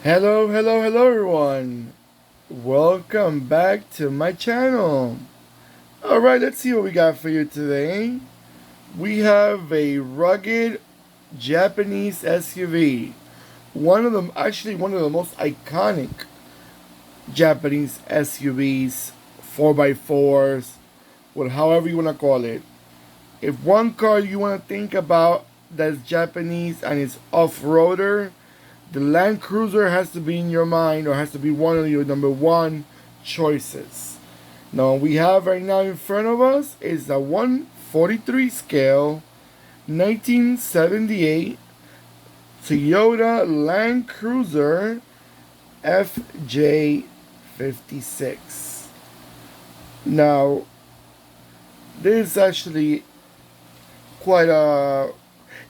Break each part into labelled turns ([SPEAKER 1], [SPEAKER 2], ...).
[SPEAKER 1] Hello, hello, hello everyone. Welcome back to my channel. Alright, let's see what we got for you today. We have a rugged Japanese SUV. One of the most iconic Japanese SUVs, 4x4s, or however you want to call it. If one car you want to think about that's Japanese and it's off-roader, the Land Cruiser has to be in your mind, or has to be one of your number one choices. Now we have right now in front of us is a 143 scale 1978 Toyota Land Cruiser FJ56. Now this is actually quite a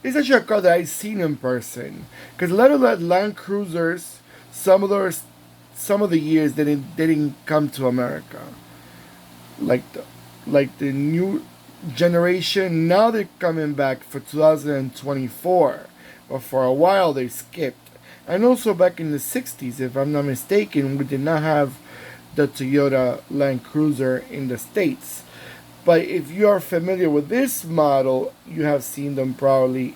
[SPEAKER 1] it's actually a car that I've seen in person. Because a lot of the Land Cruisers, some of the years they didn't come to America. Like the new generation, now they're coming back for 2024. But for a while they skipped. And also back in the 60s, if I'm not mistaken, we did not have the Toyota Land Cruiser in the States. But if you are familiar with this model, you have seen them probably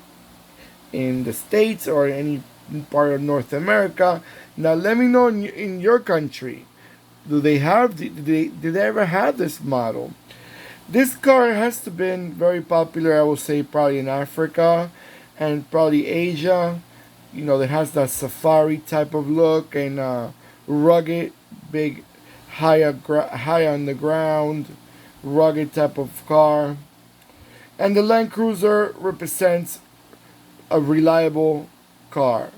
[SPEAKER 1] in the States or any part of North America. Now, let me know in your country, did they ever have this model? This car has to been very popular, I would say, probably in Africa and probably Asia. You know, that has that safari type of look and rugged, big, high on the ground, rugged type of car. And the Land Cruiser represents a reliable car.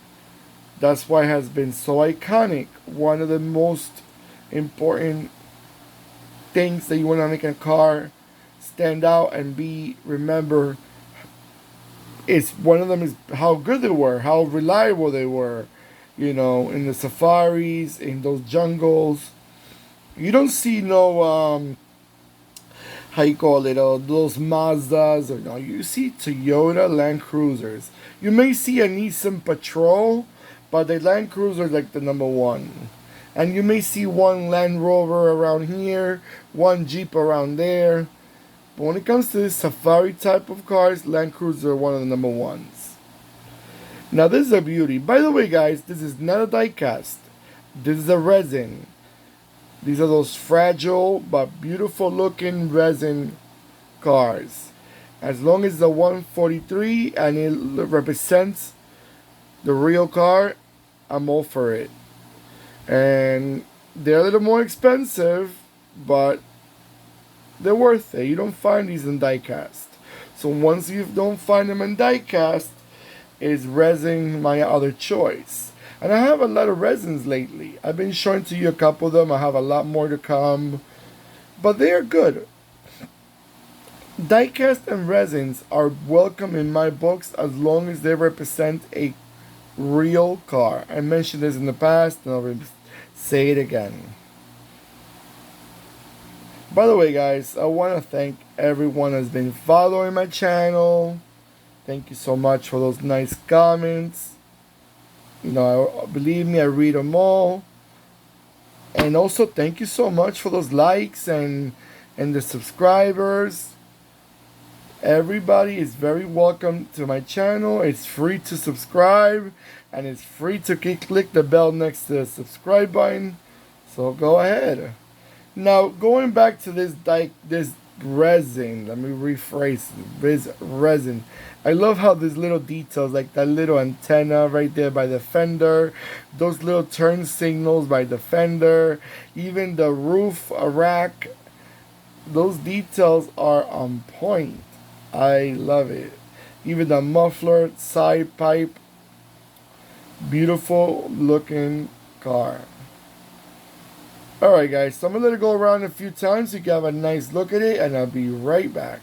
[SPEAKER 1] That's why it has been so iconic. One of the most important things that you want to make a car stand out and be remember is one of them is how good they were, how reliable they were. You know, in the safaris, in those jungles, you don't see no how you call it, those Mazdas, or no, you see Toyota Land Cruisers. You may see a Nissan Patrol, but the Land Cruiser is like the number one. And you may see one Land Rover around here, one Jeep around there. But when it comes to this safari type of cars, Land Cruiser are one of the number ones. Now this is a beauty. By the way, guys, this is not a die cast. This is a resin. These are those fragile but beautiful looking resin cars. As long as the 143 and it represents the real car, I'm all for it. And they're a little more expensive, but they're worth it. You don't find these in diecast. So once you don't find them in diecast, is resin my other choice. And I have a lot of resins lately. I've been showing to you a couple of them. I have a lot more to come. But they are good. Diecast and resins are welcome in my books as long as they represent a real car. I mentioned this in the past and I'll say it again. By the way, guys, I want to thank everyone that's been following my channel. Thank you so much for those nice comments. You know, believe me, I read them all. And also, thank you so much for those likes and the subscribers. Everybody is very welcome to my channel. It's free to subscribe, and it's free to click the bell next to the subscribe button. So go ahead. Now, going back to this resin, let me rephrase this resin. I love how these little details, like that little antenna right there by the fender, those little turn signals by the fender, even the roof rack, those details are on point. I love it. Even the muffler side pipe, beautiful looking car. Alright guys, so I'm going to let it go around a few times so you can have a nice look at it, and I'll be right back.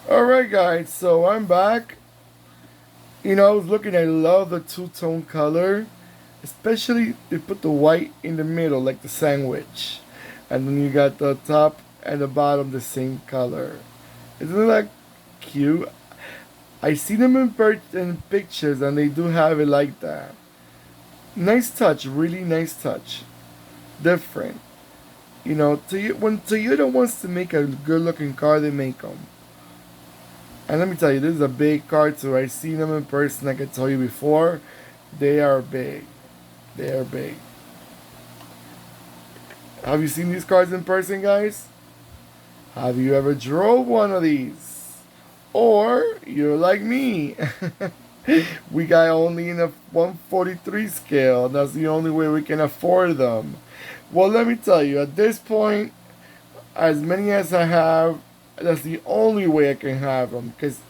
[SPEAKER 1] Alright guys, so I'm back. I was looking, I love the two-tone color. Especially they put the white in the middle like the sandwich. And then you got the top and the bottom the same color. Isn't that cute? I see them in pictures and they do have it like that. Nice touch, really nice touch. Different. When Toyota wants to make a good looking car, they make them. And let me tell you, this is a big car too. I've seen them in person, like I told you before. They are big. They are big. Have you seen these cars in person, guys? Have you ever drove one of these? Or you're like me. We got only in a 143 scale. That's the only way we can afford them. Well, let me tell you, at this point, as many as I have, that's the only way I can have them. Because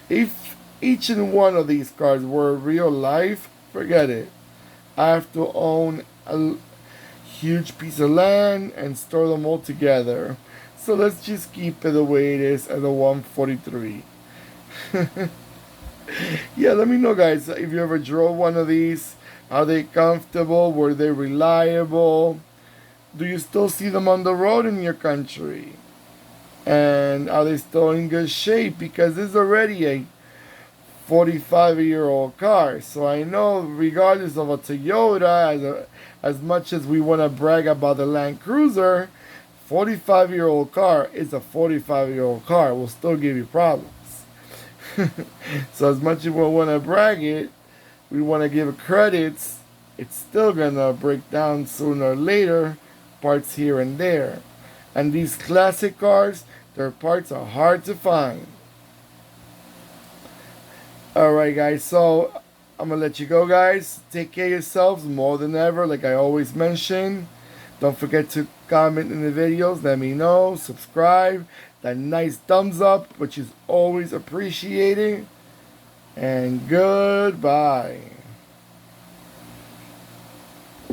[SPEAKER 1] if each and one of these cars were real life, forget it. I have to own a huge piece of land and store them all together. So let's just keep it the way it is at the 143. Yeah, let me know, guys, if you ever drove one of these. Are they comfortable? Were they reliable? Do you still see them on the road in your country? And are they still in good shape? Because this is already a 45-year-old car. So I know, regardless of a Toyota, as much as we want to brag about the Land Cruiser, 45-year-old car is a 45-year-old car. Will still give you problems. So as much as we want to brag it, we want to give it credits, it's still going to break down sooner or later, parts here and there. And these classic cars, their parts are hard to find. Alright guys, so I'm going to let you go, guys. Take care of yourselves more than ever, like I always mention. Don't forget to comment in the videos, let me know, subscribe, that nice thumbs up, which is always appreciated. And goodbye.